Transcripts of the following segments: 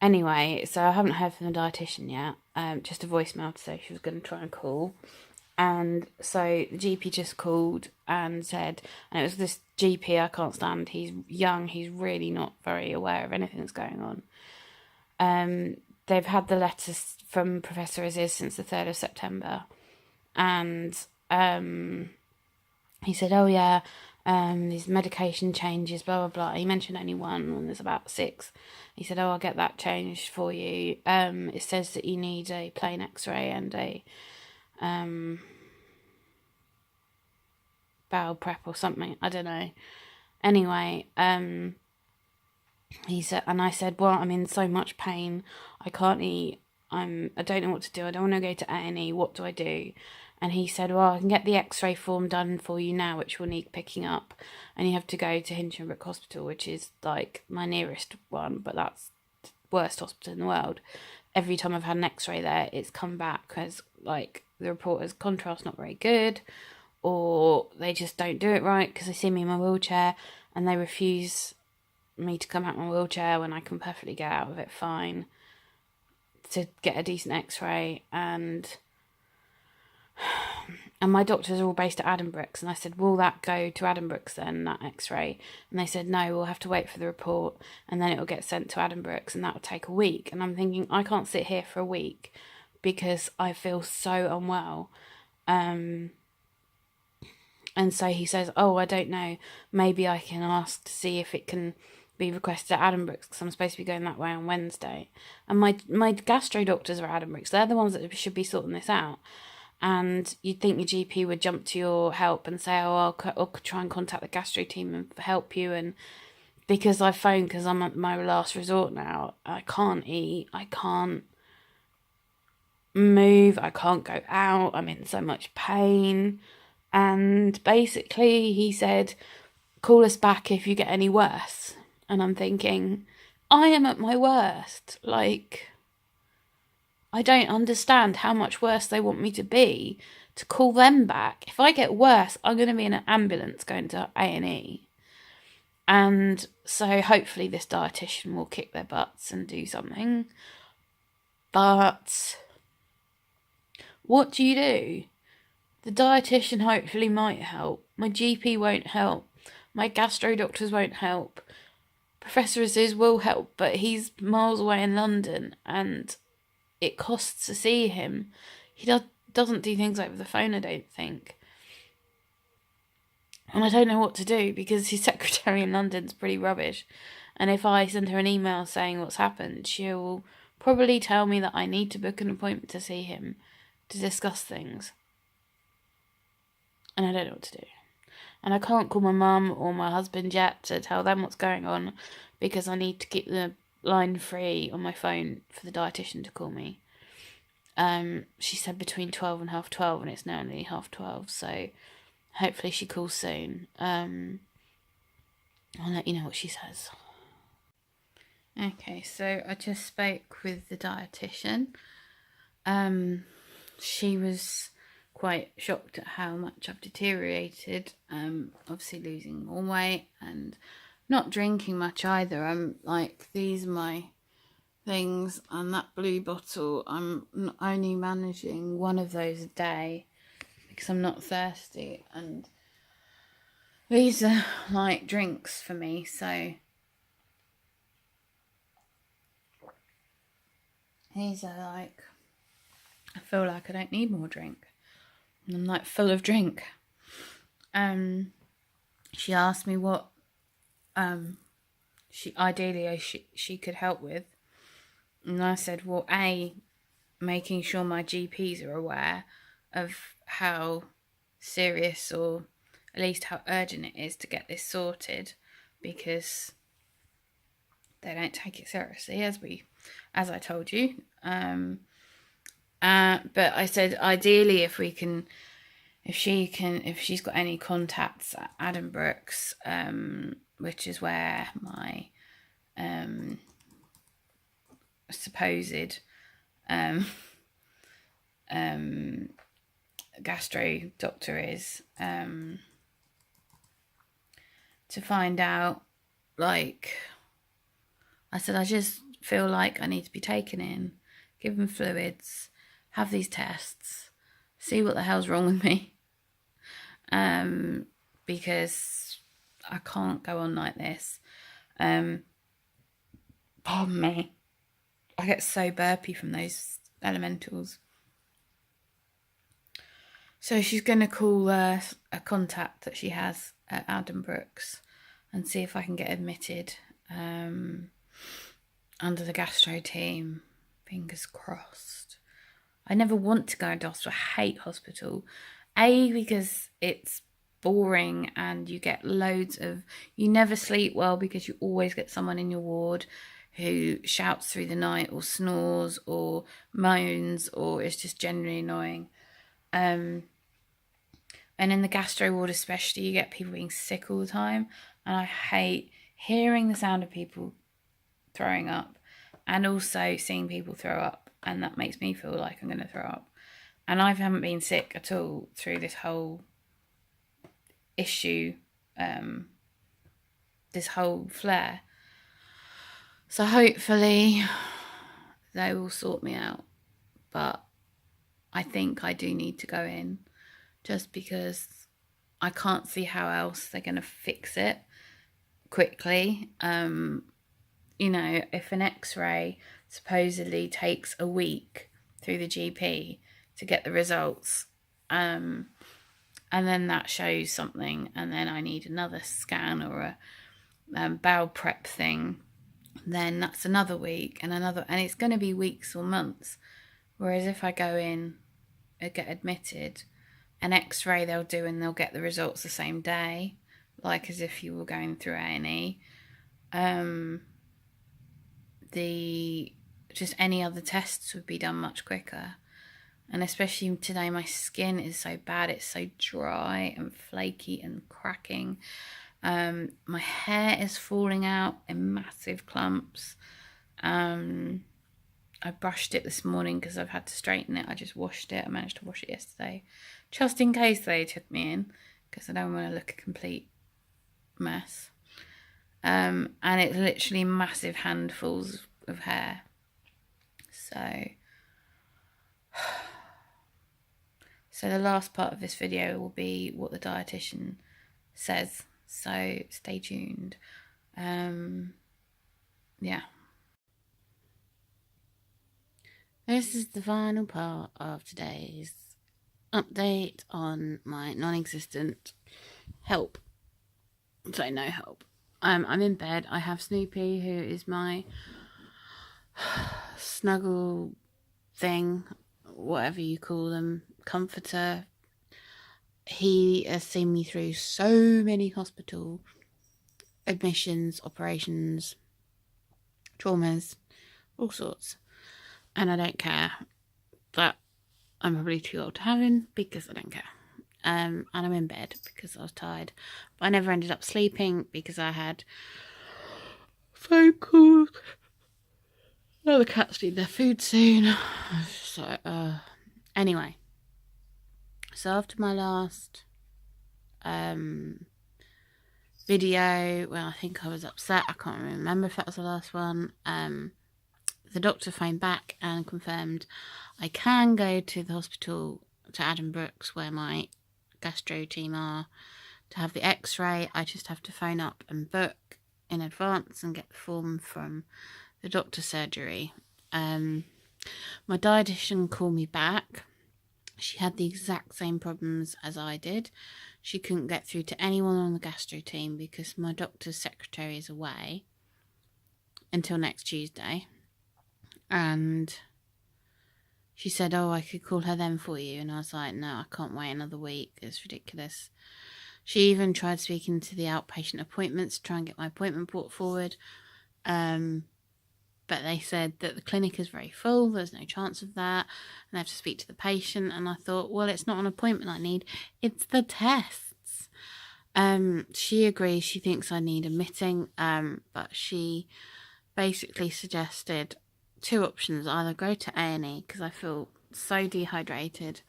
Anyway, so I haven't heard from the dietitian yet. Just a voicemail to say she was going to try and call. And so the GP just called and said, and it was this GP I can't stand. He's young. He's really not very aware of anything that's going on. They've had the letters from Professor Aziz since the 3rd of September. And he said, oh yeah, these medication changes, blah, blah, blah. He mentioned only one, and there's about 6. He said, oh, I'll get that changed for you. It says that you need a plain x-ray and a bowel prep or something. I don't know. Anyway, he said, and I said, well, I'm in so much pain. I can't eat. I don't know what to do. I don't want to go to A&E. What do I do? And he said, well, I can get the x-ray form done for you now, which will need picking up. And you have to go to Hinchinbrook Hospital, which is like my nearest one, but that's the worst hospital in the world. Every time I've had an x-ray there, it's come back as like the report is contrast not very good, or they just don't do it right because they see me in my wheelchair and they refuse me to come out of my wheelchair when I can perfectly get out of it fine to get a decent x-ray. And my doctors are all based at Addenbrooke's, and I said, will that go to Addenbrooke's then, that x-ray? And they said, no, we'll have to wait for the report and then it'll get sent to Addenbrooke's, and that'll take a week. And I'm thinking, I can't sit here for a week because I feel so unwell. And so he says, oh, I don't know, maybe I can ask to see if it can be requested at Addenbrooke's because I'm supposed to be going that way on Wednesday. And my gastro doctors are at Addenbrooke's. They're the ones that should be sorting this out. And you'd think your GP would jump to your help and say, oh, I'll try and contact the gastro team and help you. And because I phoned, because I'm at my last resort now, I can't eat, I can't move, I can't go out, I'm in so much pain. And basically he said, call us back if you get any worse. And I'm thinking, I am at my worst. Like, I don't understand how much worse they want me to be to call them back. If I get worse, I'm going to be in an ambulance going to A&E. And so hopefully this dietitian will kick their butts and do something. But what do you do? The dietitian hopefully might help. My GP won't help. My gastro doctors won't help. Professor Aziz will help, but he's miles away in London and it costs to see him. He doesn't do things over the phone, I don't think. And I don't know what to do because his secretary in London's pretty rubbish. And if I send her an email saying what's happened, she'll probably tell me that I need to book an appointment to see him to discuss things. And I don't know what to do. And I can't call my mum or my husband yet to tell them what's going on because I need to keep the line free on my phone for the dietitian to call me. She said between 12 and 12:30, and it's now only 12:30, so hopefully she calls soon. I'll let you know what she says. Okay, so I just spoke with the dietitian. She was quite shocked at how much I've deteriorated. Obviously losing more weight and not drinking much either. I'm like, these are my things, and that blue bottle, I'm only managing one of those a day because I'm not thirsty, and these are like drinks for me, so these are like, I feel like I don't need more drink. I'm like full of drink. She asked me what she could help with, and I said, well, making sure my GPs are aware of how serious or at least how urgent it is to get this sorted, because they don't take it seriously, as I told you. But I said, ideally, if she's got any contacts at Addenbrooke's, which is where my supposed gastro doctor is, to find out, like, I said, I just feel like I need to be taken in, given fluids, have these tests, see what the hell's wrong with me, because I can't go on like this. Pardon me. I get so burpy from those elementals. So she's going to call a contact that she has at Addenbrooke's and see if I can get admitted under the gastro team. Fingers crossed. I never want to go into hospital. I hate hospital. Because it's boring and you get you never sleep well because you always get someone in your ward who shouts through the night or snores or moans or is just generally annoying. And in the gastro ward especially, you get people being sick all the time. And I hate hearing the sound of people throwing up and also seeing people throw up. And that makes me feel like I'm going to throw up. And I haven't been sick at all through this whole issue, this whole flare. So hopefully they will sort me out. But I think I do need to go in just because I can't see how else they're going to fix it quickly. If an x-ray supposedly takes a week through the GP to get the results, and then that shows something, and then I need another scan or a bowel prep thing, then that's another week and it's going to be weeks or months. Whereas if I go in and get admitted, an x-ray they'll do and they'll get the results the same day, like as if you were going through A&E. Just any other tests would be done much quicker. And especially today, my skin is so bad. It's so dry and flaky and cracking. My hair is falling out in massive clumps. I brushed it this morning because I've had to straighten it. I just washed it. I managed to wash it yesterday, just in case they took me in, because I don't want to look a complete mess. And it's literally massive handfuls of hair. So the last part of this video will be what the dietitian says. So stay tuned. Yeah. This is the final part of today's update on my non-existent help. So no help. I'm in bed. I have Snoopy, who is my snuggle thing, whatever you call them, comforter. He has seen me through so many hospital admissions, operations, traumas, all sorts. And I don't care. But I'm probably too old to have him because I don't care. And I'm in bed because I was tired. But I never ended up sleeping because I had phone calls. Oh, the cats need their food soon. So, anyway. So after my last video, well, I think I was upset. I can't remember if that was the last one. The doctor phoned back and confirmed I can go to the hospital to Addenbrooke's, where my gastro team are, to have the x-ray. I just have to phone up and book in advance and get the form from the doctor's surgery. My dietitian called me back. She had the exact same problems as I did. She couldn't get through to anyone on the gastro team because my doctor's secretary is away until next Tuesday. And she said, oh, I could call her then for you. And I was like, no, I can't wait another week. It's ridiculous. She even tried speaking to the outpatient appointments to try and get my appointment brought forward. But they said that the clinic is very full. There's no chance of that. And they have to speak to the patient. And I thought, well, it's not an appointment I need. It's the tests. She agrees. She thinks I need admitting. But she basically suggested two options. Either go to A&E because I feel so dehydrated.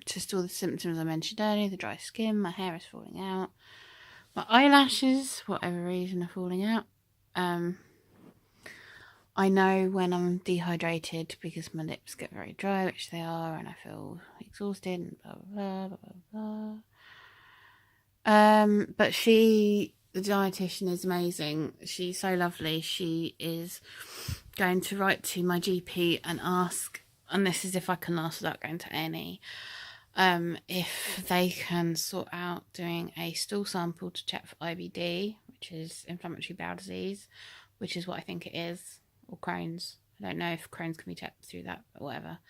Just all the symptoms I mentioned earlier. The dry skin. My hair is falling out. My eyelashes, for whatever reason, are falling out. I know when I'm dehydrated because my lips get very dry, which they are, and I feel exhausted and blah blah blah blah blah. But the dietitian is amazing. She's so lovely. She is going to write to my GP and ask, and this is if I can last without going to A&E, if they can sort out doing a stool sample to check for IBD, which is inflammatory bowel disease, which is what I think it is, or Crohn's. I don't know if Crohn's can be checked through that, but whatever.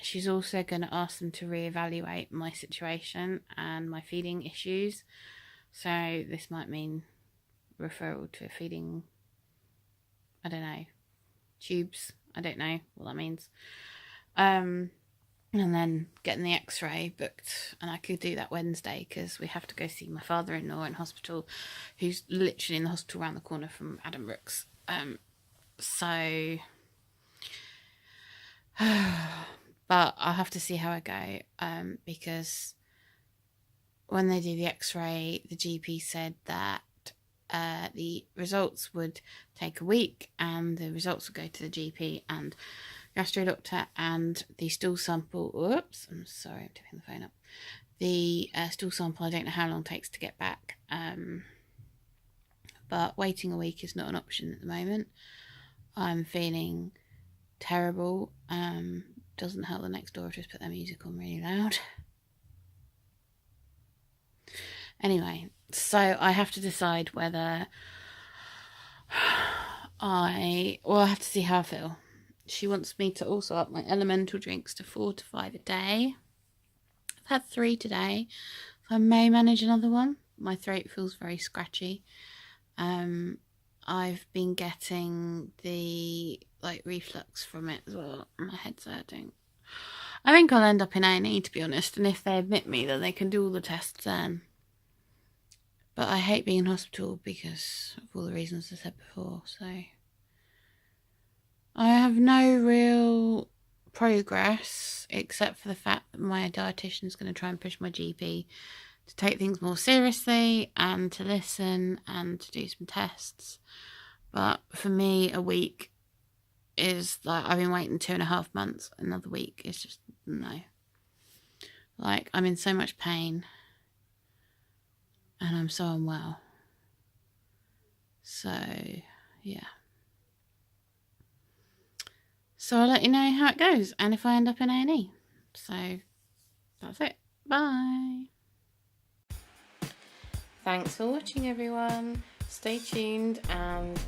She's also going to ask them to reevaluate my situation and my feeding issues. So this might mean referral to a feeding, I don't know, tubes. I don't know what that means. And then getting the x-ray booked, and I could do that Wednesday because we have to go see my father-in-law in hospital, who's literally in the hospital around the corner from Adam Brooks. But I'll have to see how I go, because when they do the x-ray, the GP said that the results would take a week, and the results would go to the GP and gastro doctor, and the stool sample, whoops, I'm sorry, I'm tipping the phone up. The stool sample, I don't know how long it takes to get back, but waiting a week is not an option at the moment. I'm feeling terrible. Doesn't help the next door have just put their music on really loud. Anyway, so I have to decide whether I have to see how I feel. She wants me to also up my elemental drinks to 4 to 5 a day. I've had 3 today, so I may manage another one. My throat feels very scratchy. I've been getting the reflux from it as well. My head's hurting. I think I'll end up in A&E, to be honest, and if they admit me, then they can do all the tests then. But I hate being in hospital because of all the reasons I said before, so I have no real progress except for the fact that my dietitian is going to try and push my GP to take things more seriously and to listen and to do some tests. But for me, a week is I've been waiting 2.5 months. Another week is just no. I'm in so much pain and I'm so unwell. So yeah. So I'll let you know how it goes and if I end up in A&E. So that's it. Bye. Thanks for watching, everyone. Stay tuned and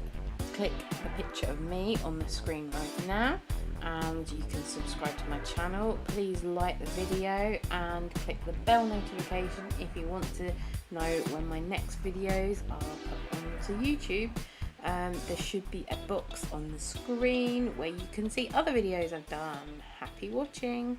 click the picture of me on the screen right now, and you can subscribe to my channel. Please like the video and click the bell notification if you want to know when my next videos are put onto YouTube. There should be a box on the screen where you can see other videos I've done. Happy watching.